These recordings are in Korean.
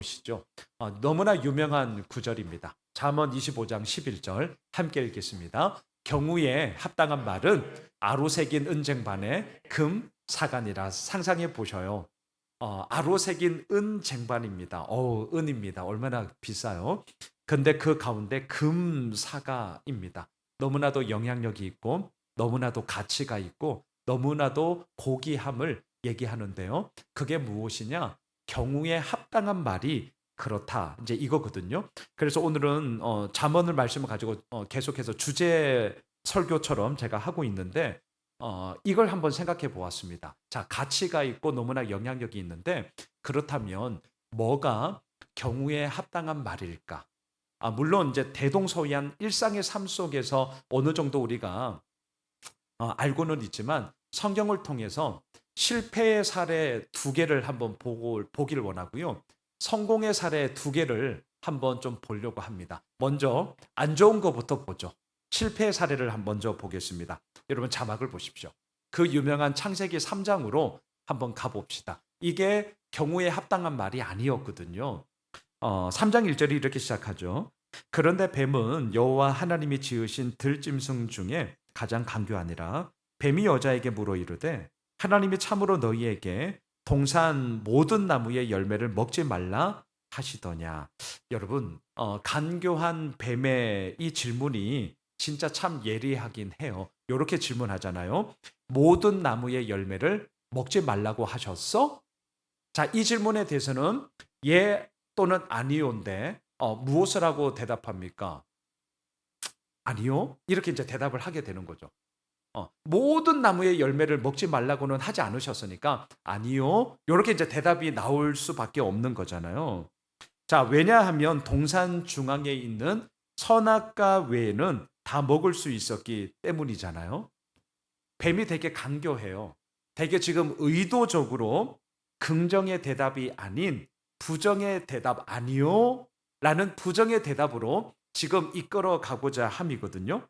보시죠. 너무나 유명한 구절입니다. 잠언 25장 11절 함께 읽겠습니다. 경우에 합당한 말은 아로새긴 은쟁반에 금 사간이라. 상상해 보셔요. 아로새긴 은쟁반입니다. 은입니다. 얼마나 비싸요. 근데 그 가운데 금사가입니다. 너무나도 영향력이 있고 너무나도 가치가 있고 너무나도 고귀함을 얘기하는데요. 그게 무엇이냐? 경우에 합당한 말이 그렇다. 이제 이거거든요. 그래서 오늘은 잠언을 말씀을 가지고 계속해서 주제 설교처럼 제가 하고 있는데 이걸 한번 생각해 보았습니다. 자, 가치가 있고 너무나 영향력이 있는데 그렇다면 뭐가 경우에 합당한 말일까? 물론 이제 대동소이한 일상의 삶 속에서 어느 정도 우리가 알고는 있지만 성경을 통해서 실패의 사례 두 개를 한번 보기를 원하고요. 성공의 사례 두 개를 한번 좀 보려고 합니다. 먼저 안 좋은 것부터 보죠. 실패의 사례를 먼저 보겠습니다. 여러분 자막을 보십시오. 그 유명한 창세기 3장으로 한번 가봅시다. 이게 경우에 합당한 말이 아니었거든요. 3장 1절이 이렇게 시작하죠. 그런데 뱀은 여호와 하나님이 지으신 들짐승 중에 가장 강교하니라. 뱀이 여자에게 물어 이르되 하나님이 참으로 너희에게 동산 모든 나무의 열매를 먹지 말라 하시더냐. 여러분, 간교한 뱀의 이 질문이 진짜 참 예리하긴 해요. 이렇게 질문하잖아요. 모든 나무의 열매를 먹지 말라고 하셨어? 자, 이 질문에 대해서는 예 또는 아니요인데 무엇을 하고 대답합니까? 아니요. 이렇게 이제 대답을 하게 되는 거죠. 모든 나무의 열매를 먹지 말라고는 하지 않으셨으니까 아니요. 이렇게 이제 대답이 나올 수밖에 없는 거잖아요. 자, 왜냐하면 동산 중앙에 있는 선악과 외에는 다 먹을 수 있었기 때문이잖아요. 뱀이 되게 간교해요. 되게 지금 의도적으로 긍정의 대답이 아닌 부정의 대답 아니요? 라는 부정의 대답으로 지금 이끌어 가고자 함이거든요.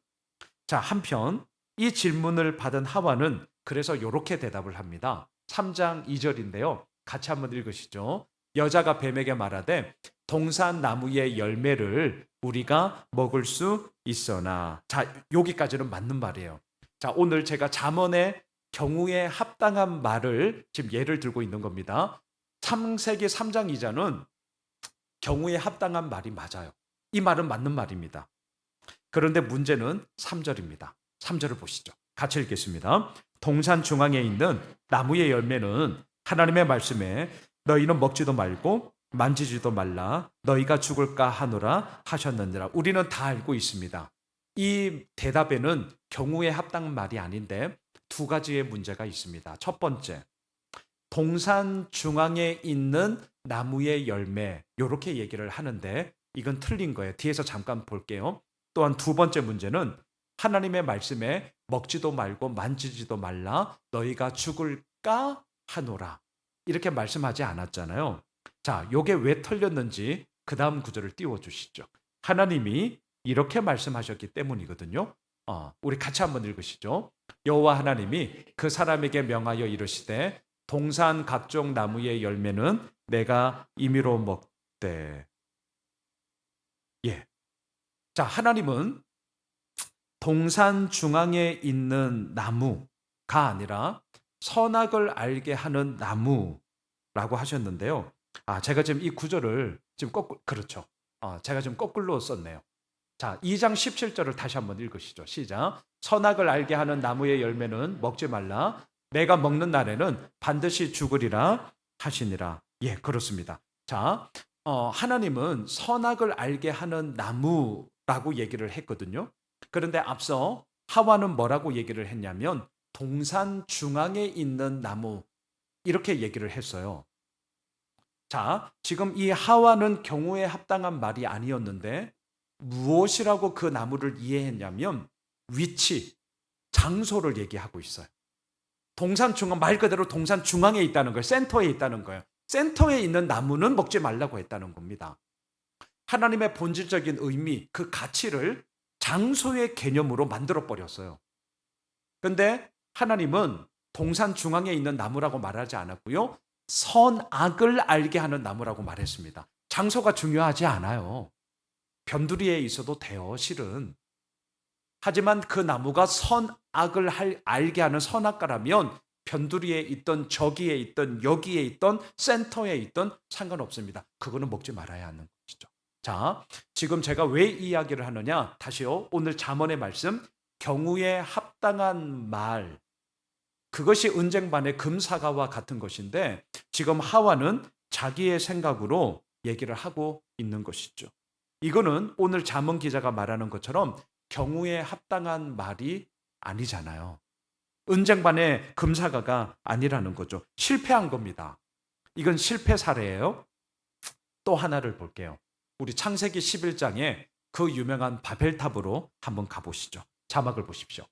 자, 한편 이 질문을 받은 하와는 그래서 이렇게 대답을 합니다. 3장 2절인데요. 같이 한번 읽으시죠. 여자가 뱀에게 말하되 동산 나무의 열매를 우리가 먹을 수 있어나. 자, 여기까지는 맞는 말이에요. 자, 오늘 제가 잠언의 경우에 합당한 말을 지금 예를 들고 있는 겁니다. 창세기 3장 2절은 경우에 합당한 말이 맞아요. 이 말은 맞는 말입니다. 그런데 문제는 3절입니다. 3절을 보시죠. 같이 읽겠습니다. 동산 중앙에 있는 나무의 열매는 하나님의 말씀에 너희는 먹지도 말고 만지지도 말라 너희가 죽을까 하노라 하셨느니라. 우리는 다 알고 있습니다. 이 대답에는 경우에 합당한 말이 아닌데 두 가지의 문제가 있습니다. 첫 번째, 동산 중앙에 있는 나무의 열매 이렇게 얘기를 하는데 이건 틀린 거예요. 뒤에서 잠깐 볼게요. 또한 두 번째 문제는 하나님의 말씀에 먹지도 말고 만지지도 말라 너희가 죽을까 하노라 이렇게 말씀하지 않았잖아요. 자, 요게 왜 틀렸는지 그 다음 구절을 띄워주시죠. 하나님이 이렇게 말씀하셨기 때문이거든요. 우리 같이 한번 읽으시죠. 여호와 하나님이 그 사람에게 명하여 이르시되 동산 각종 나무의 열매는 내가 임의로 먹되. 예. 자, 하나님은 동산 중앙에 있는 나무가 아니라 선악을 알게 하는 나무라고 하셨는데요. 제가 지금 이 구절을 지금 그렇죠. 제가 지금 거꾸로 썼네요. 자, 2장 17절을 다시 한번 읽으시죠. 시작. 선악을 알게 하는 나무의 열매는 먹지 말라. 내가 먹는 날에는 반드시 죽으리라 하시니라. 예, 그렇습니다. 자, 하나님은 선악을 알게 하는 나무라고 얘기를 했거든요. 그런데 앞서 하와는 뭐라고 얘기를 했냐면 동산 중앙에 있는 나무 이렇게 얘기를 했어요. 자, 지금 이 하와는 경우에 합당한 말이 아니었는데 무엇이라고 그 나무를 이해했냐면 위치, 장소를 얘기하고 있어요. 동산 중앙, 말 그대로 동산 중앙에 있다는 거예요. 센터에 있다는 거예요. 센터에 있는 나무는 먹지 말라고 했다는 겁니다. 하나님의 본질적인 의미, 그 가치를 장소의 개념으로 만들어 버렸어요. 근데 하나님은 동산 중앙에 있는 나무라고 말하지 않았고요. 선악을 알게 하는 나무라고 말했습니다. 장소가 중요하지 않아요. 변두리에 있어도 돼요, 실은. 하지만 그 나무가 선악을 알게 하는 선악과라면 변두리에 있던 저기에 있던 여기에 있던 센터에 있던 상관없습니다. 그거는 먹지 말아야 하는 것이죠. 자, 지금 제가 왜 이야기를 하느냐? 다시요. 오늘 잠언의 말씀, 경우에 합당한 말, 그것이 은쟁반의 금사과와 같은 것인데 지금 하와는 자기의 생각으로 얘기를 하고 있는 것이죠. 이거는 오늘 잠언 기자가 말하는 것처럼 경우에 합당한 말이 아니잖아요. 은쟁반의 금사과가 아니라는 거죠. 실패한 겁니다. 이건 실패 사례예요. 또 하나를 볼게요. 우리 창세기 11장에 그 유명한 바벨탑으로 한번 가보시죠. 자막을 보십시오.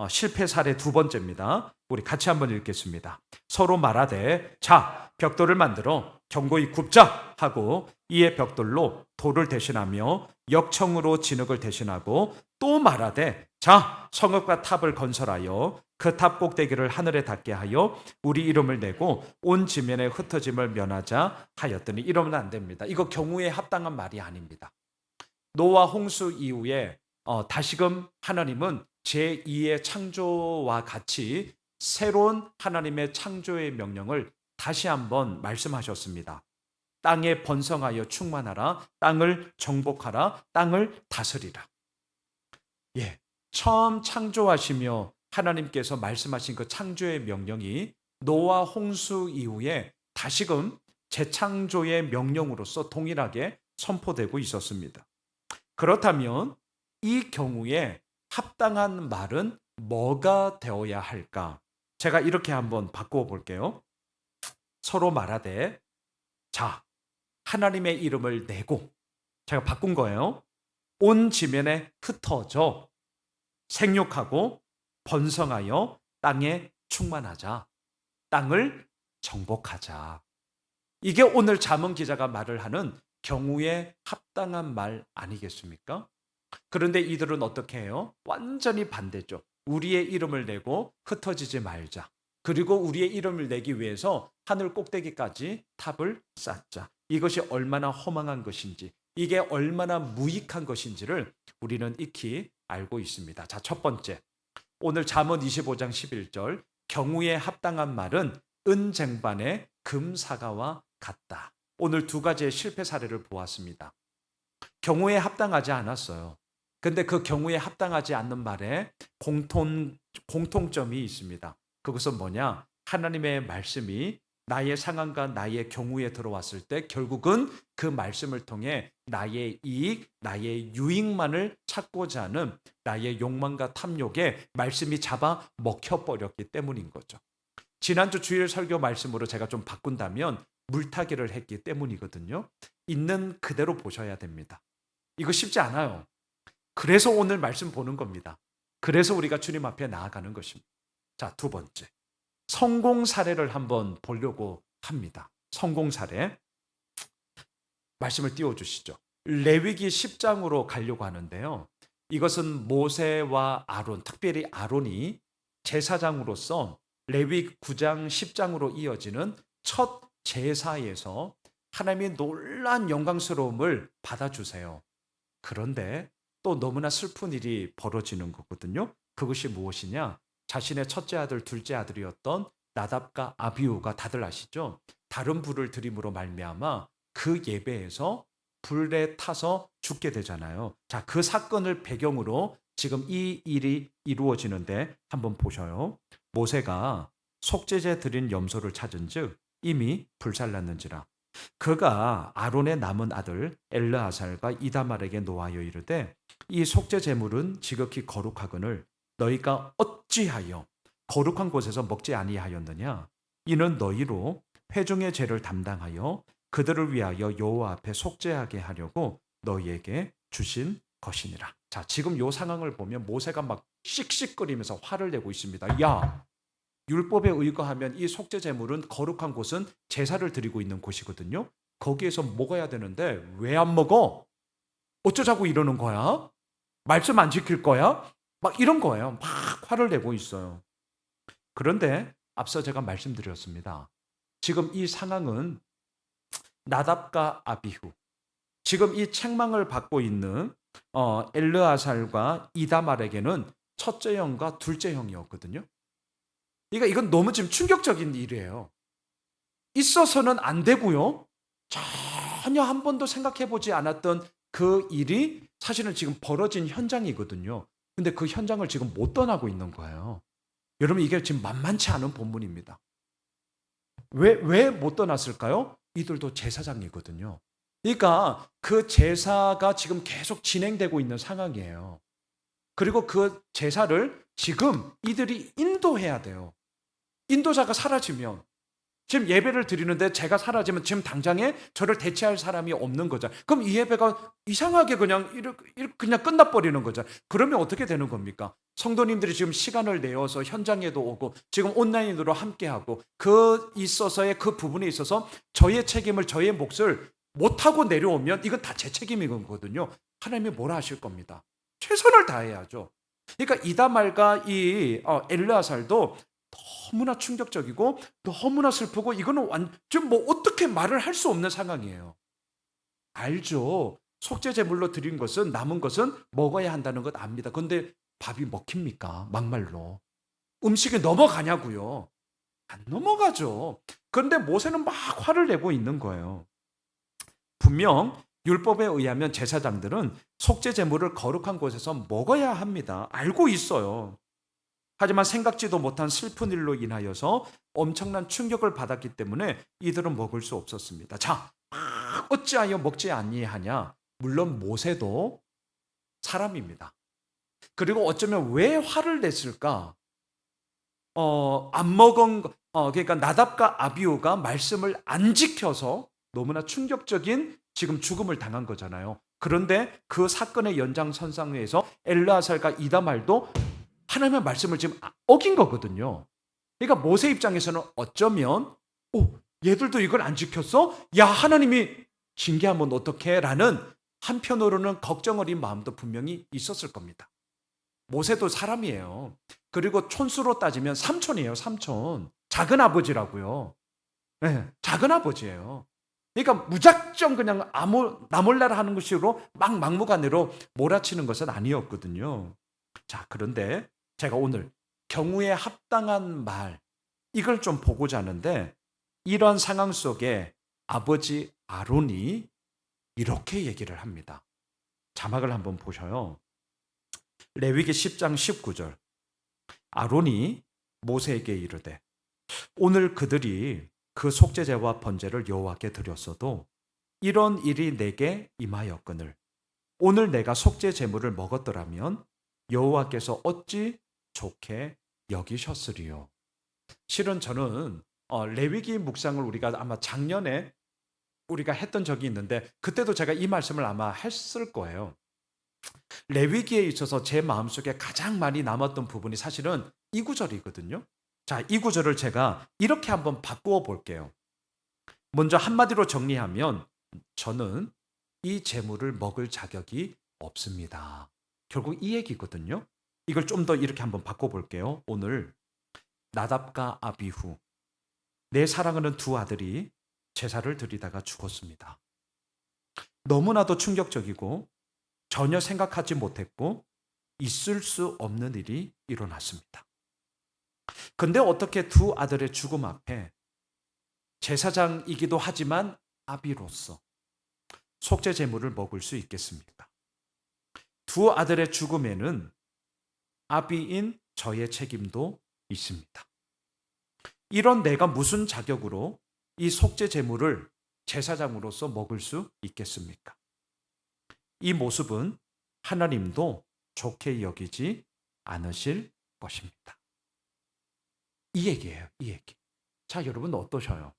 실패 사례 두 번째입니다. 우리 같이 한번 읽겠습니다. 서로 말하되 자 벽돌을 만들어 견고히 굽자 하고 이에 벽돌로 돌을 대신하며 역청으로 진흙을 대신하고 또 말하되 자 성읍과 탑을 건설하여 그 탑 꼭대기를 하늘에 닿게 하여 우리 이름을 내고 온 지면에 흩어짐을 면하자 하였더니 이러면 안 됩니다. 이거 경우에 합당한 말이 아닙니다. 노아 홍수 이후에 다시금 하나님은 제2의 창조와 같이 새로운 하나님의 창조의 명령을 다시 한번 말씀하셨습니다. 땅에 번성하여 충만하라, 땅을 정복하라, 땅을 다스리라. 예, 처음 창조하시며 하나님께서 말씀하신 그 창조의 명령이 노아 홍수 이후에 다시금 재창조의 명령으로서 동일하게 선포되고 있었습니다. 그렇다면 이 경우에 합당한 말은 뭐가 되어야 할까? 제가 이렇게 한번 바꾸어 볼게요. 서로 말하되 자 하나님의 이름을 내고, 제가 바꾼 거예요. 온 지면에 흩어져 생육하고 번성하여 땅에 충만하자, 땅을 정복하자. 이게 오늘 잠언 기자가 말을 하는 경우에 합당한 말 아니겠습니까? 그런데 이들은 어떻게 해요? 완전히 반대죠. 우리의 이름을 내고 흩어지지 말자. 그리고 우리의 이름을 내기 위해서 하늘 꼭대기까지 탑을 쌓자. 이것이 얼마나 허망한 것인지, 이게 얼마나 무익한 것인지를 우리는 익히 알고 있습니다. 자, 첫 번째. 오늘 잠언 25장 11절. 경우에 합당한 말은 은쟁반의 금사과와 같다. 오늘 두 가지의 실패 사례를 보았습니다. 경우에 합당하지 않았어요. 근데 그 경우에 합당하지 않는 말에 공통점이 있습니다. 그것은 뭐냐? 하나님의 말씀이 나의 상황과 나의 경우에 들어왔을 때 결국은 그 말씀을 통해 나의 이익, 나의 유익만을 찾고자 하는 나의 욕망과 탐욕에 말씀이 잡아 먹혀버렸기 때문인 거죠. 지난주 주일 설교 말씀으로 제가 좀 바꾼다면 물타기를 했기 때문이거든요. 있는 그대로 보셔야 됩니다. 이거 쉽지 않아요. 그래서 오늘 말씀 보는 겁니다. 그래서 우리가 주님 앞에 나아가는 것입니다. 자, 두 번째. 성공 사례를 한번 보려고 합니다. 성공 사례. 말씀을 띄워주시죠. 레위기 10장으로 가려고 하는데요. 이것은 모세와 아론, 특별히 아론이 제사장으로서 레위 9장 10장으로 이어지는 첫 제사에서 하나님이 놀라운 영광스러움을 받아주세요. 그런데 또 너무나 슬픈 일이 벌어지는 거거든요. 그것이 무엇이냐? 자신의 첫째 아들, 둘째 아들이었던 나답과 아비후가 다들 아시죠? 다른 불을 들임으로 말미암아 그 예배에서 불에 타서 죽게 되잖아요. 자, 그 사건을 배경으로 지금 이 일이 이루어지는데 한번 보셔요. 모세가 속죄제 드린 염소를 찾은즉 이미 불살랐는지라. 그가 아론의 남은 아들 엘르아살과 이다말에게 노하여 이르되 이 속죄 제물은 지극히 거룩하거늘 너희가 어찌하여 거룩한 곳에서 먹지 아니하였느냐? 이는 너희로 회중의 죄를 담당하여 그들을 위하여 여호와 앞에 속죄하게 하려고 너희에게 주신 것이니라. 자, 지금 요 상황을 보면 모세가 막 씩씩거리면서 화를 내고 있습니다. 야, 율법에 의거하면 이 속죄 제물은 거룩한 곳은 제사를 드리고 있는 곳이거든요. 거기에서 먹어야 되는데 왜 안 먹어? 어쩌자고 이러는 거야? 말씀 안 지킬 거야? 막 이런 거예요. 막 화를 내고 있어요. 그런데 앞서 제가 말씀드렸습니다. 지금 이 상황은 나답과 아비후, 지금 이 책망을 받고 있는 엘르아살과 이다말에게는 첫째 형과 둘째 형이었거든요. 그러니까 이건 너무 지금 충격적인 일이에요. 있어서는 안 되고요. 전혀 한 번도 생각해 보지 않았던 그 일이 사실은 지금 벌어진 현장이거든요. 근데 그 현장을 지금 못 떠나고 있는 거예요. 여러분, 이게 지금 만만치 않은 본문입니다. 왜 못 떠났을까요? 이들도 제사장이거든요. 그러니까 그 제사가 지금 계속 진행되고 있는 상황이에요. 그리고 그 제사를 지금 이들이 인도해야 돼요. 인도자가 사라지면, 지금 예배를 드리는데 제가 사라지면 지금 당장에 저를 대체할 사람이 없는 거죠. 그럼 이 예배가 이상하게 그냥 그냥 끝나버리는 거죠. 그러면 어떻게 되는 겁니까? 성도님들이 지금 시간을 내어서 현장에도 오고 지금 온라인으로 함께하고 그 있어서의 그 부분에 있어서 저의 책임을, 저의 몫을 못하고 내려오면 이건 다 제 책임이거든요. 하나님이 뭐라 하실 겁니다. 최선을 다해야죠. 그러니까 이다말과 이 엘르아살도 너무나 충격적이고 너무나 슬프고, 이거는 완전 뭐 어떻게 말을 할 수 없는 상황이에요. 알죠. 속죄 제물로 드린 것은, 남은 것은 먹어야 한다는 것 압니다. 그런데 밥이 먹힙니까? 막말로. 음식이 넘어가냐고요. 안 넘어가죠. 그런데 모세는 막 화를 내고 있는 거예요. 분명 율법에 의하면 제사장들은 속죄 제물을 거룩한 곳에서 먹어야 합니다. 알고 있어요. 하지만 생각지도 못한 슬픈 일로 인하여서 엄청난 충격을 받았기 때문에 이들은 먹을 수 없었습니다. 자, 어찌하여 먹지 아니하냐? 물론 모세도 사람입니다. 그리고 어쩌면 왜 화를 냈을까? 안 먹은 그러니까 나답과 아비후가 말씀을 안 지켜서 너무나 충격적인 지금 죽음을 당한 거잖아요. 그런데 그 사건의 연장선상에서 엘르아살과 이다말도 하나님의 말씀을 지금 어긴 거거든요. 그러니까 모세 입장에서는 어쩌면 얘들도 이걸 안 지켰어? 야, 하나님이 징계하면 어떡해? 라는 한편으로는 걱정 어린 마음도 분명히 있었을 겁니다. 모세도 사람이에요. 그리고 촌수로 따지면 삼촌이에요. 삼촌. 작은 아버지라고요. 네, 작은 아버지예요. 그러니까 무작정 그냥 나몰라라 하는 것으로 막무가내로 몰아치는 것은 아니었거든요. 자, 그런데 제가 오늘 경우에 합당한 말, 이걸 좀 보고자 하는데, 이런 상황 속에 아버지 아론이 이렇게 얘기를 합니다. 자막을 한번 보셔요. 레위기 10장 19절. 아론이 모세에게 이르되, 오늘 그들이 그 속죄제와 번제를 여호와께 드렸어도 이런 일이 내게 임하였거늘 오늘 내가 속죄 제물을 먹었더라면 여호와께서 어찌 좋게 여기셨으리요. 실은 저는 레위기 묵상을 우리가 아마 작년에 우리가 했던 적이 있는데, 그때도 제가 이 말씀을 아마 했을 거예요. 레위기에 있어서 제 마음속에 가장 많이 남았던 부분이 사실은 이 구절이거든요. 자, 이 구절을 제가 이렇게 한번 바꾸어 볼게요. 먼저 한마디로 정리하면, 저는 이 제물을 먹을 자격이 없습니다. 결국 이 얘기거든요. 이걸 좀 더 이렇게 한번 바꿔볼게요. 오늘 나답과 아비후, 내 사랑하는 두 아들이 제사를 드리다가 죽었습니다. 너무나도 충격적이고 전혀 생각하지 못했고 있을 수 없는 일이 일어났습니다. 근데 어떻게 두 아들의 죽음 앞에 제사장이기도 하지만 아비로서 속죄 제물을 먹을 수 있겠습니까? 두 아들의 죽음에는 아비인 저의 책임도 있습니다. 이런 내가 무슨 자격으로 이 속죄 제물을 제사장으로서 먹을 수 있겠습니까? 이 모습은 하나님도 좋게 여기지 않으실 것입니다. 이 얘기예요, 이 얘기. 자, 여러분 어떠셔요?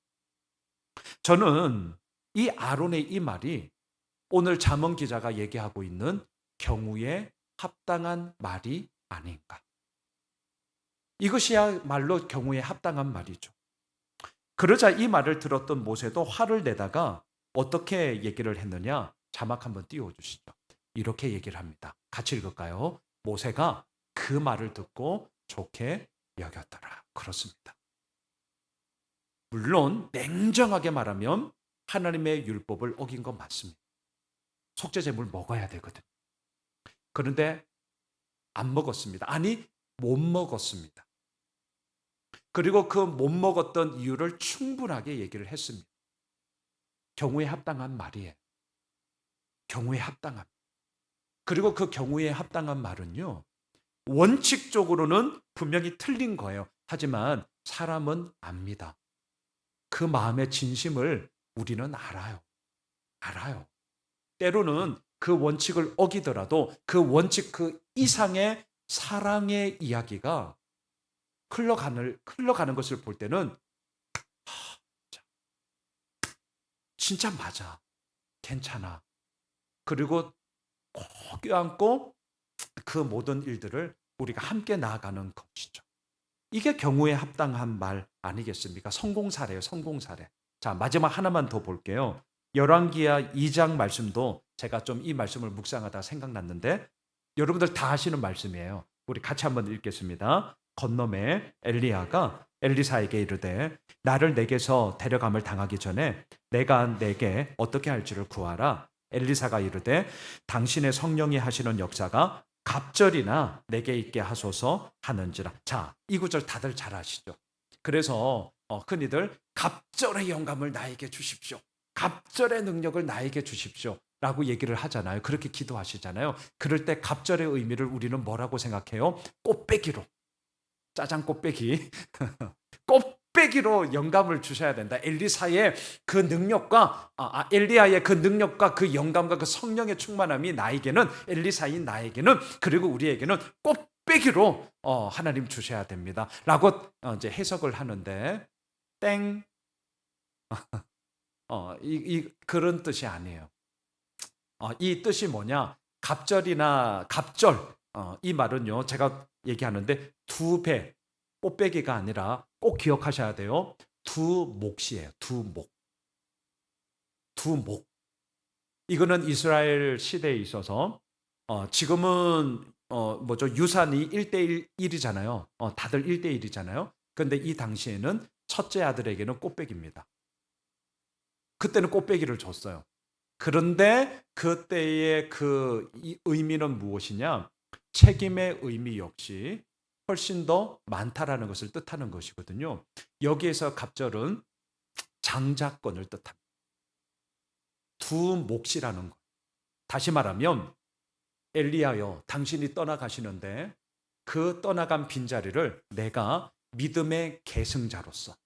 저는 이 아론의 이 말이 오늘 잠언 기자가 얘기하고 있는 경우에 합당한 말이 아닌가. 이것이야말로 경우에 합당한 말이죠. 그러자 이 말을 들었던 모세도 화를 내다가 어떻게 얘기를 했느냐? 자막 한번 띄워주시죠. 이렇게 얘기를 합니다. 같이 읽을까요? 모세가 그 말을 듣고 좋게 여겼더라. 그렇습니다. 물론 냉정하게 말하면 하나님의 율법을 어긴 건 맞습니다. 속죄제물 먹어야 되거든. 그런데 안 먹었습니다. 아니, 못 먹었습니다. 그리고 그 못 먹었던 이유를 충분하게 얘기를 했습니다. 경우에 합당한 말이에요. 경우에 합당한. 그리고 그 경우에 합당한 말은요, 원칙적으로는 분명히 틀린 거예요. 하지만 사람은 압니다. 그 마음의 진심을 우리는 알아요. 알아요. 때로는 그 원칙을 어기더라도 그 원칙 그 이상의 사랑의 이야기가 흘러가는 것을 볼 때는 진짜 맞아. 괜찮아. 그리고 꼭 껴안고 그 모든 일들을 우리가 함께 나아가는 것이죠. 이게 경우에 합당한 말 아니겠습니까? 성공 사례예요. 성공 사례. 자, 마지막 하나만 더 볼게요. 열왕기하 2장 말씀도 제가 좀 이 말씀을 묵상하다 생각났는데 여러분들 다 아시는 말씀이에요. 우리 같이 한번 읽겠습니다. 건너매 엘리야가 엘리사에게 이르되 나를 내게서 데려감을 당하기 전에 내가 내게 어떻게 할지를 구하라. 엘리사가 이르되 당신의 성령이 하시는 역사가 갑절이나 내게 있게 하소서 하는지라. 자, 이 구절 다들 잘 아시죠? 그래서 흔히들 갑절의 영감을 나에게 주십시오. 갑절의 능력을 나에게 주십시오. 라고 얘기를 하잖아요. 그렇게 기도하시잖아요. 그럴 때 갑절의 의미를 우리는 뭐라고 생각해요? 꽃배기로. 짜장 꽃배기. 꽃배기로 영감을 주셔야 된다. 엘리사의 그 능력과 엘리야의 그 능력과 그 영감과 그 성령의 충만함이 나에게는 엘리사인 나에게는 그리고 우리에게는 꽃배기로 하나님 주셔야 됩니다. 라고 이제 해석을 하는데 땡. 그런 뜻이 아니에요. 이 뜻이 뭐냐? 갑절이나 갑절. 이 말은요. 제가 얘기하는데 두 배, 꽃배기가 아니라 꼭 기억하셔야 돼요. 두 몫이에요. 두 목. 두 목. 이거는 이스라엘 시대에 있어서 지금은 유산이 1대1이잖아요. 다들 1대1이잖아요. 그런데 이 당시에는 첫째 아들에게는 꽃배기입니다. 그때는 꽃배기를 줬어요. 그런데 그때의 이 의미는 무엇이냐? 책임의 의미 역시 훨씬 더 많다라는 것을 뜻하는 것이거든요. 여기에서 갑절은 장자권을 뜻합니다. 두 몫이라는 것. 다시 말하면 엘리야여, 당신이 떠나가시는데 그 떠나간 빈자리를 내가 믿음의 계승자로서,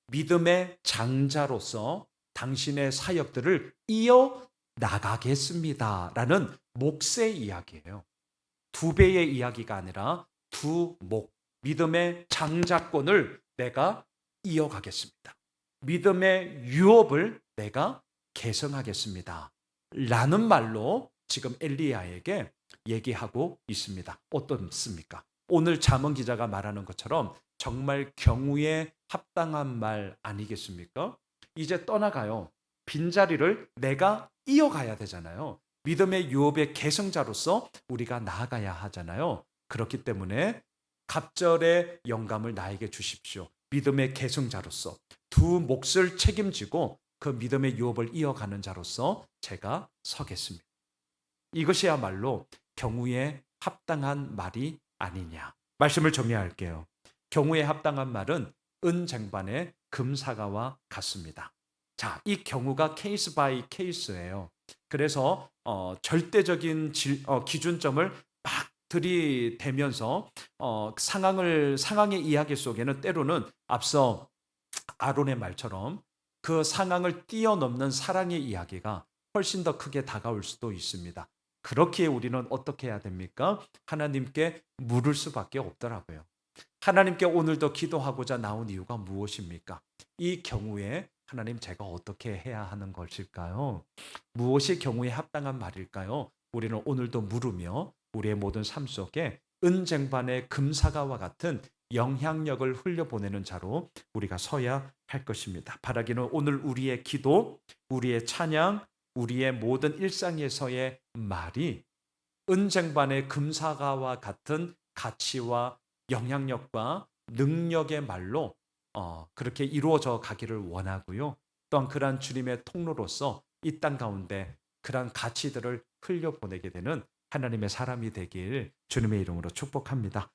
믿음의 장자로서 당신의 사역들을 이어 나가겠습니다. 라는 몫의 이야기예요. 두 배의 이야기가 아니라 두 목, 믿음의 장자권을 내가 이어가겠습니다. 믿음의 유업을 내가 계승하겠습니다. 라는 말로 지금 엘리야에게 얘기하고 있습니다. 어떻습니까? 오늘 잠언 기자가 말하는 것처럼 정말 경우에 합당한 말 아니겠습니까? 이제 떠나가요. 빈자리를 내가 이어가야 되잖아요. 믿음의 유업의 계승자로서 우리가 나아가야 하잖아요. 그렇기 때문에 갑절의 영감을 나에게 주십시오. 믿음의 계승자로서 두 몫을 책임지고 그 믿음의 유업을 이어가는 자로서 제가 서겠습니다. 이것이야말로 경우에 합당한 말이 아니냐. 말씀을 정리할게요. 경우에 합당한 말은 은쟁반의 금사과와 같습니다. 자, 이 경우가 케이스 바이 케이스예요. 그래서 절대적인 기준점을 막 들이대면서 상황의 이야기 속에는 때로는 앞서 아론의 말처럼 그 상황을 뛰어넘는 사랑의 이야기가 훨씬 더 크게 다가올 수도 있습니다. 그렇기에 우리는 어떻게 해야 됩니까? 하나님께 물을 수밖에 없더라고요. 하나님께 오늘도 기도하고자 나온 이유가 무엇입니까? 이 경우에 하나님 제가 어떻게 해야 하는 것일까요? 무엇이 경우에 합당한 말일까요? 우리는 오늘도 물으며 우리의 모든 삶 속에 은쟁반의 금사과와 같은 영향력을 흘려보내는 자로 우리가 서야 할 것입니다. 바라기는 오늘 우리의 기도, 우리의 찬양, 우리의 모든 일상에서의 말이 은쟁반의 금사과와 같은 가치와 영향력과 능력의 말로 그렇게 이루어져 가기를 원하고요. 또한 그러한 주님의 통로로서 이 땅 가운데 그러한 가치들을 흘려보내게 되는 하나님의 사람이 되길 주님의 이름으로 축복합니다.